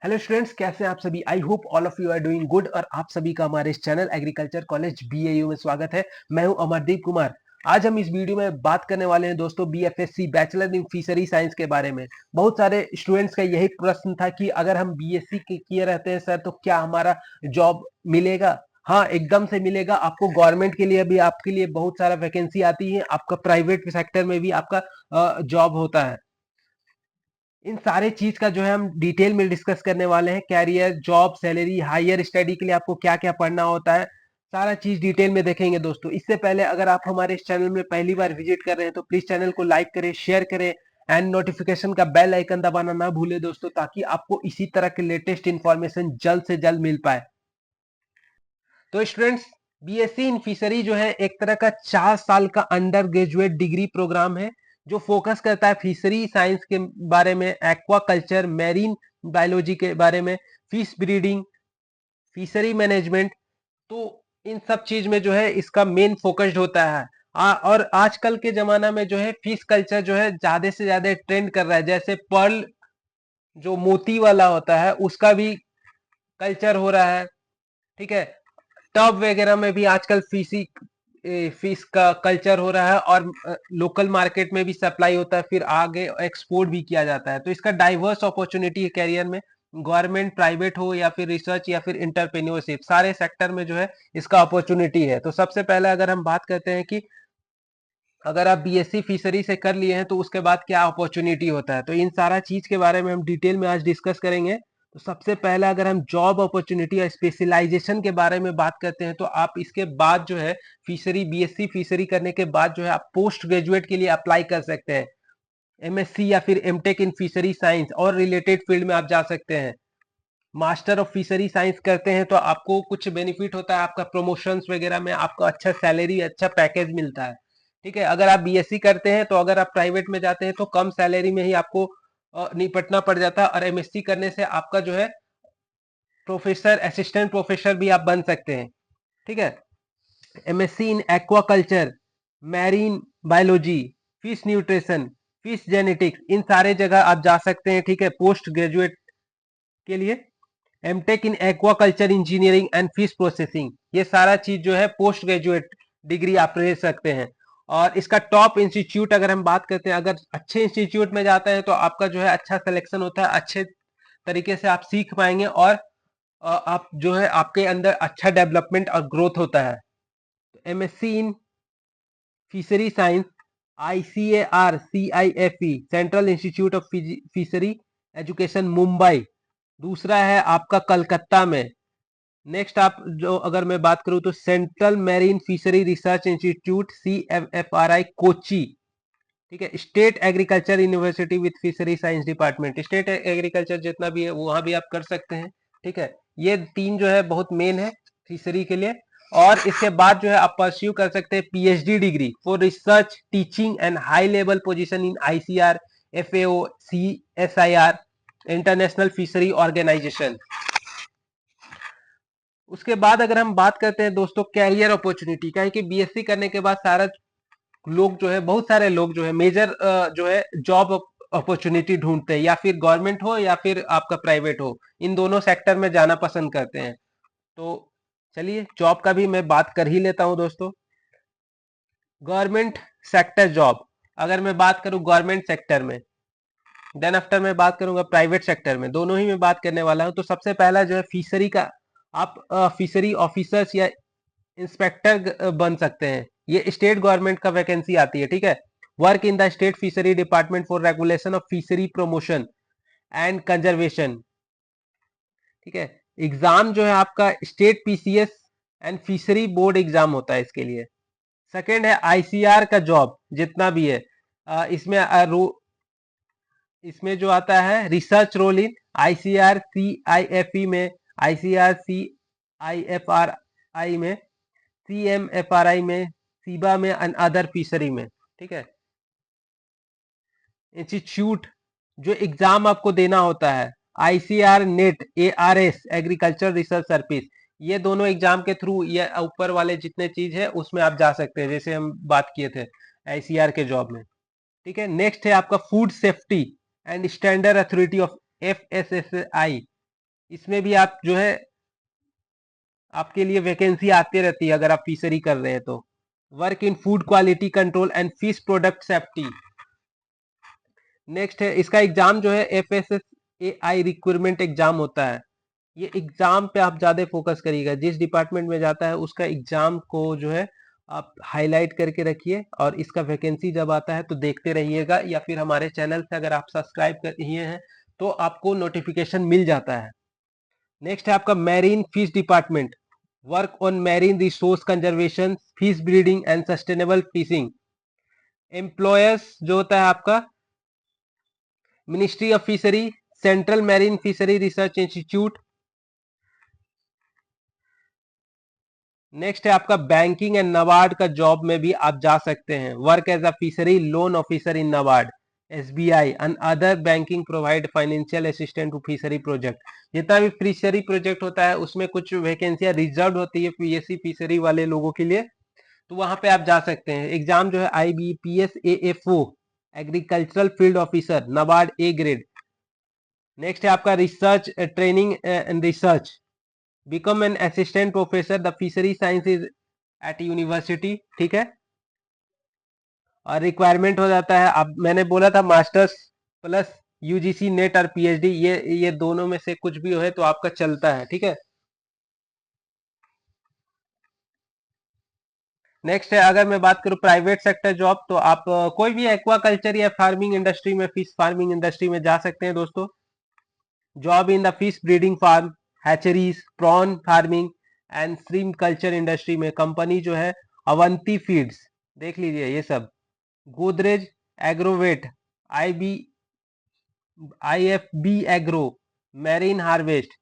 Hello students, कैसे हैं आप सभी। I hope all of you are doing good और आप सभी का हमारे इस चैनल एग्रीकल्चर कॉलेज बीएयू में स्वागत है। मैं हूं अमरदीप कुमार। आज हम इस वीडियो में बात करने वाले हैं दोस्तों BFSc bachelor in fishery science के बारे में। बहुत सारे स्टूडेंट्स का यही प्रश्न था कि अगर हम बीएससी किए रहते हैं सर तो क्या हमारा जॉब मिलेगा। हाँ, एकदम से मिलेगा आपको। गवर्नमेंट के लिए भी आपके लिए बहुत सारा वैकेंसी आती है, आपका प्राइवेट सेक्टर में भी आपका जॉब होता है। इन सारे चीज का जो है हम डिटेल में डिस्कस करने वाले हैं। Career, job, salary, higher study के लिए आपको क्या क्या पढ़ना होता है, सारा चीज डिटेल में देखेंगे दोस्तों। इससे पहले अगर आप हमारे इस चैनल में पहली बार विजिट कर रहे हैं तो प्लीज चैनल को लाइक करें, शेयर करें एंड नोटिफिकेशन का बेल आइकन दबाना ना भूले दोस्तों, ताकि आपको इसी तरह के लेटेस्ट इंफॉर्मेशन जल्द से जल्द मिल पाए। तो स्टूडेंट्स, बीएससी इन फिशरी जो है एक तरह का 4 साल का अंडर ग्रेजुएट डिग्री प्रोग्राम है जो फोकस करता है फिशरी साइंस के बारे में, एक्वा कल्चर, मैरीन बायोलॉजी के बारे में, फिश ब्रीडिंग, फिशरी मैनेजमेंट। तो इन सब चीज में जो है इसका मेन फोकस्ड होता है। और आजकल के जमाना में जो है फिश कल्चर जो है ज्यादा से ज्यादा ट्रेंड कर रहा है। जैसे पर्ल जो मोती वाला होता है उसका भी कल्चर हो रहा है, ठीक है। टब वगैरह में भी आजकल फिश का कल्चर हो रहा है और लोकल मार्केट में भी सप्लाई होता है, फिर आगे एक्सपोर्ट भी किया जाता है। तो इसका डाइवर्स अपॉर्चुनिटी है कैरियर में। गवर्नमेंट, प्राइवेट हो या फिर रिसर्च या फिर इंटरप्रेन्योरशिप, सारे सेक्टर में जो है इसका अपॉर्चुनिटी है। तो सबसे पहले अगर हम बात करते हैं कि अगर आप बीएससी फिशरी से कर लिए हैं तो उसके बाद क्या अपॉर्चुनिटी होता है, तो इन सारा चीज के बारे में हम डिटेल में आज डिस्कस करेंगे। तो सबसे पहले अगर हम जॉब अपॉर्चुनिटी या स्पेशलाइजेशन के बारे में बात करते हैं तो आप इसके बाद जो है फिशरी, बीएससी फिशरी करने के बाद जो है आप पोस्ट ग्रेजुएट के लिए अप्लाई कर सकते हैं। एमएससी या फिर एमटेक इन फिशरी साइंस और रिलेटेड फील्ड में आप जा सकते हैं। मास्टर ऑफ फिशरी साइंस करते हैं तो आपको कुछ बेनिफिट होता है, आपका प्रमोशंस वगैरह में आपको अच्छा सैलरी, अच्छा पैकेज मिलता है, ठीक है। अगर आप बीएससी करते हैं तो अगर आप प्राइवेट में जाते हैं तो कम सैलरी में ही आपको निपटना पड़ जाता है, और एमएससी करने से आपका जो है प्रोफेसर, असिस्टेंट प्रोफेसर भी आप बन सकते हैं, ठीक है। MSc in aquaculture, marine biology, fish nutrition, fish genetics, इन सारे जगह आप जा सकते हैं, ठीक है, पोस्ट ग्रेजुएट के लिए। M Tech in aquaculture engineering and fish processing, ये सारा चीज जो है पोस्ट ग्रेजुएट डिग्री आप ले सकते हैं। और इसका टॉप इंस्टीट्यूट अगर हम बात करते हैं, अगर अच्छे इंस्टीट्यूट में जाते हैं तो आपका जो है अच्छा सिलेक्शन होता है, अच्छे तरीके से आप सीख पाएंगे और आप जो है आपके अंदर अच्छा डेवलपमेंट और ग्रोथ होता है। MSc in fishery science, ICAR CIFE, central institute of fishery education, Mumbai, दूसरा है आपका कलकत्ता में। नेक्स्ट आप जो अगर मैं बात करूं तो central marine fishery research institute, CMFRI, Kochi, ठीक है। State agriculture university with fishery science department, state agriculture जितना भी है वहां भी आप कर सकते हैं, ठीक है। ये तीन जो है बहुत मेन है फिशरी के लिए। और इसके बाद जो है आप परस्यू कर सकते हैं PhD degree for research, teaching and high level position in ICR, FAO, CSIR, international fishery organisation. उसके बाद अगर हम बात करते हैं दोस्तों कैरियर अपॉर्चुनिटी का, है कि बीएससी करने के बाद सारा लोग जो है, बहुत सारे लोग जो है मेजर जो है जॉब अपॉर्चुनिटी ढूंढते हैं, या फिर गवर्नमेंट हो या फिर आपका प्राइवेट हो, इन दोनों सेक्टर में जाना पसंद करते हैं। तो चलिए जॉब का भी मैं बात कर ही लेता हूं दोस्तों। गवर्नमेंट सेक्टर जॉब, अगर मैं बात करूं गवर्नमेंट सेक्टर में, देन आफ्टर मैं बात करूंगा प्राइवेट सेक्टर में, दोनों ही में बात करने वाला हूं। तो सबसे पहला जो है फिशरी का, आप फिशरी ऑफिसर्स या इंस्पेक्टर बन सकते हैं। ये स्टेट गवर्नमेंट का वैकेंसी आती है, ठीक है। Work in the state fishery department for regulation of fishery promotion and conservation, ठीक है। एग्जाम जो है आपका state PCS and fishery board exam होता है इसके लिए। सेकेंड है आईसीआर का जॉब जितना भी है, इसमें इसमें जो आता है रिसर्च रोल इन आईसीआर सीआईएफई में, आईसीआर सीआईएफआरआई में, CMFRI में, सीबा में एंड अदर फिशरी में, ठीक है। इंस्टीट्यूट जो एग्जाम आपको देना होता है, ICR net, ARS agriculture research service, ये दोनों एग्जाम के थ्रू ये ऊपर वाले जितने चीज है उसमें आप जा सकते हैं, जैसे हम बात किए थे आईसीआर के जॉब में, ठीक है। नेक्स्ट है आपका food safety and standard authority of, FSSAI, इसमें भी आप जो है आपके लिए वैकेंसी आती रहती है अगर आप फिशरी कर रहे हैं तो। Work in food quality control and fish product safety. Next है इसका एग्जाम जो है FSSAI रिक्वायरमेंट एग्जाम होता है। ये एग्जाम पे आप ज्यादा फोकस करिएगा, जिस डिपार्टमेंट में जाता है उसका एग्जाम को जो है आप हाईलाइट करके रखिए, और इसका वैकेंसी जब आता है तो देखते रहिएगा, या फिर हमारे चैनल से अगर आप सब्सक्राइब किए हैं तो आपको नोटिफिकेशन मिल जाता है। नेक्स्ट है आपका marine fish department. Work on marine resource conservation, fish breeding and sustainable fishing. Employers जो होता है आपका ministry of fishery, central marine fishery research institute. Next है आपका बैंकिंग एंड नबार्ड का जॉब में भी आप जा सकते हैं। Work as a fishery loan officer in NABARD, SBI and other banking provide financial assistant to fishery project. जितना भी फिशरी प्रोजेक्ट होता है उसमें कुछ वैकेंसियां रिजर्व होती है PSC फिशरी वाले लोगों के लिए, तो वहां पे आप जा सकते हैं। एग्जाम जो है IBPS AFO agricultural field officer NABARD A grade. Next है आपका research training and research, become an assistant professor the fishery sciences at university, ठीक है। और रिक्वायरमेंट हो जाता है, अब मैंने बोला था मास्टर्स प्लस UGC नेट और PhD, ये दोनों में से कुछ भी हो तो आपका चलता है, ठीक है। नेक्स्ट है अगर मैं बात करूं प्राइवेट सेक्टर जॉब, तो आप कोई भी एक्वाकल्चर या फार्मिंग इंडस्ट्री में, फिश फार्मिंग इंडस्ट्री में जा सकते हैं दोस्तों। Job in the fish breeding farm, hatcheries, prawn farming and shrimp culture industry में कंपनी जो है अवंती फीड्स, देख लीजिए ये सब, Godrej Agrovet, IB IFB agro, Marine Harvest,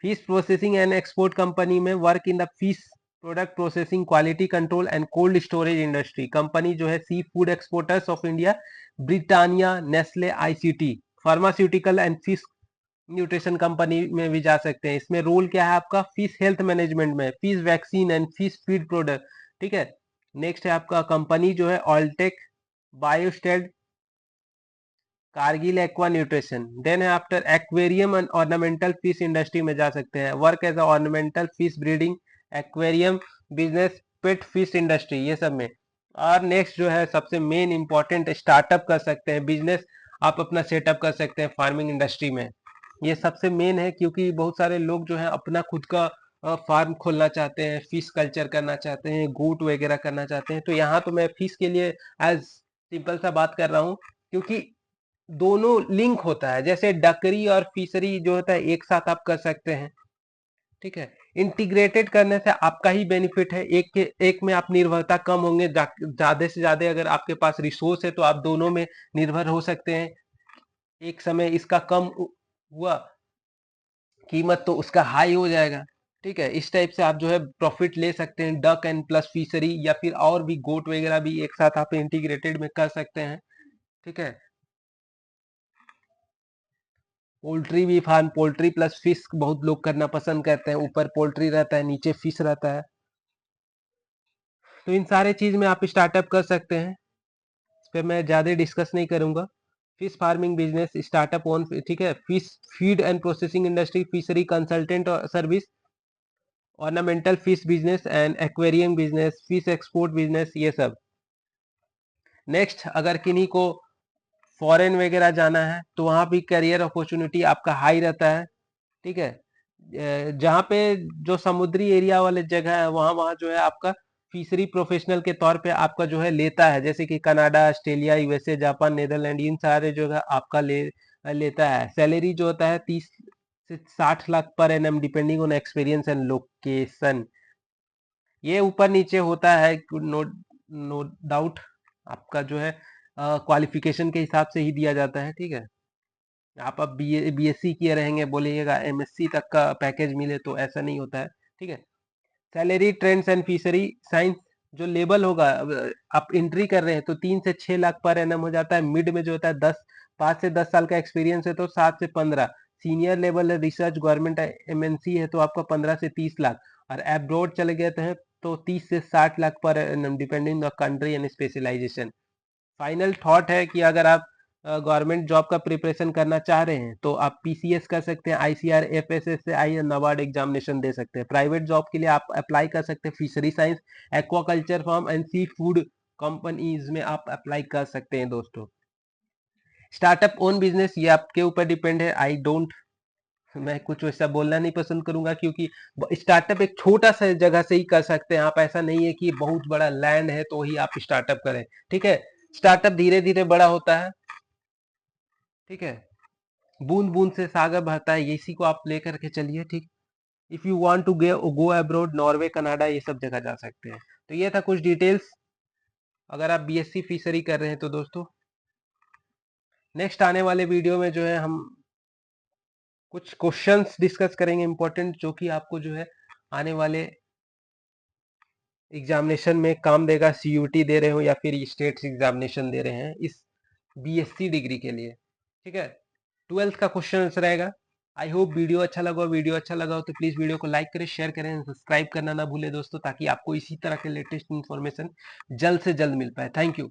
fish processing and export company में work in the fish product processing, quality control and cold storage industry. Company जो है sea food exporters of India, Britannia, Nestle, ICT, pharmaceutical and fish nutrition company में भी जा सकते हैं। इसमें role क्या है आपका, फिश हेल्थ मैनेजमेंट में, fish vaccine and fish feed product, ठीक है। नेक्स्ट है आपका कंपनी जो है Alltech Biostadt, Cargill Aqua Nutrition. Then है after aquarium and ornamental fish industry में जा सकते हैं। Work as ornamental fish breeding, aquarium business, pet fish industry, ये सब में। और नेक्स्ट जो है सबसे मेन इंपॉर्टेंट, स्टार्टअप कर सकते हैं, बिजनेस आप अपना सेटअप कर सकते हैं फार्मिंग इंडस्ट्री में। ये सबसे मेन है क्योंकि बहुत सारे लोग जो है अपना खुद का फार्म खोलना चाहते हैं, फिश कल्चर करना चाहते हैं, गोट वगैरह करना चाहते हैं। तो यहाँ तो मैं फिश के लिए एज सिंपल सा बात कर रहा हूँ, क्योंकि दोनों लिंक होता है। जैसे डकरी और फिशरी जो होता है एक साथ आप कर सकते हैं, ठीक है। इंटीग्रेटेड करने से आपका ही बेनिफिट है, एक के एक में आप निर्भरता कम होंगे, ज्यादा से ज्यादा अगर आपके पास रिसोर्स है तो आप दोनों में निर्भर हो सकते हैं। एक समय इसका कम हुआ कीमत तो उसका हाई हो जाएगा, ठीक है। इस टाइप से आप जो है प्रॉफिट ले सकते हैं। डक एंड प्लस फिशरी, या फिर और भी गोट वगैरह भी एक साथ आप इंटीग्रेटेड में कर सकते हैं, ठीक है। पोल्ट्री भी फार्म, पोल्ट्री प्लस फिश बहुत लोग करना पसंद करते हैं। ऊपर पोल्ट्री रहता है, नीचे फिश रहता है, तो इन सारे चीज में आप स्टार्टअप कर सकते हैं। इस पे मैं ज्यादा डिस्कस नहीं करूंगा। Fish farming business startup on, ठीक है। Fish feed and processing industry, fishery consultant service, ornamental fish business and aquarium business, fish export business, ये सब। नेक्स्ट अगर किन्हीं को फॉरेन वगैरह जाना है तो वहां भी करियर अपॉर्चुनिटी आपका हाई रहता है, ठीक है। जहाँ पे जो समुद्री एरिया वाले जगह है वहां वहां जो है आपका फिशरी प्रोफेशनल के तौर पे आपका जो है लेता है, जैसे कि Canada, Australia, USA, Japan, Netherland, इन सारे जो है आपका लेता है। सैलरी जो होता है 30 से 60 lakh per annum, depending on experience and location. ये ऊपर नीचे होता है, नो नो डाउट, आपका जो है क्वालिफिकेशन के हिसाब से ही दिया जाता है, ठीक है। आप अब BSc किए रहेंगे, बोलिएगा MSc तक का पैकेज मिले, तो ऐसा नहीं होता है, ठीक है। Salary trends and fishery science, जो लेवल होगा, आप एंट्री कर रहे हैं तो 3 से 6 लाख पर एनम हो जाता है। मिड में जो होता है 5 से 10 साल का एक्सपीरियंस है तो 7 से 15। Senior level research government MNC है तो आपका 15 से 30 लाख, और एब्रोड चले गए तो 30 से 60 lakh per annum, depending the country and specialisation. Final thought है कि अगर आप गवर्नमेंट जॉब का प्रिपरेशन करना चाह रहे हैं तो आप पीसीएस कर सकते हैं, आईसीआर, एफएसएसआई या नाबार्ड एग्जामिनेशन दे सकते हैं। प्राइवेट जॉब के लिए आप अप्लाई कर सकते हैं fishery science, aquaculture farm and sea food companies में आप अप्लाई कर सकते हैं दोस्तों। स्टार्टअप ओन बिजनेस ये आपके ऊपर डिपेंड है। आई डोंट, मैं कुछ वैसा बोलना नहीं पसंद करूंगा क्योंकि स्टार्टअप एक छोटा सा जगह से ही कर सकते हैं आप, ऐसा नहीं है कि बहुत बड़ा लैंड है तो ही आप स्टार्टअप करें। ठीक है, स्टार्टअप धीरे धीरे बड़ा होता है। ठीक है, बूंद बूंद से सागर बहता है, इसी को आप लेकर के चलिए। ठीक, if you want to go abroad, Norway, Canada, ये सब जगह जा सकते हैं। तो ये था कुछ डिटेल्स अगर आप बीएससी फिशरी कर रहे हैं तो दोस्तों। नेक्स्ट आने वाले वीडियो में जो है हम कुछ क्वेश्चंस डिस्कस करेंगे इंपॉर्टेंट, जो कि आपको जो है आने वाले एग्जामिनेशन में काम देगा। सीयूटी दे रहे हो या फिर स्टेट एग्जामिनेशन दे रहे हैं इस बीएससी डिग्री के लिए। ठीक है, 12th का क्वेश्चन आंसर रहेगा। आई होप वीडियो अच्छा लगा हो तो प्लीज वीडियो को लाइक करें, शेयर करें, सब्सक्राइब करना ना भूले दोस्तों, ताकि आपको इसी तरह के लेटेस्ट इन्फॉर्मेशन जल्द से जल्द मिल पाए। Thank you.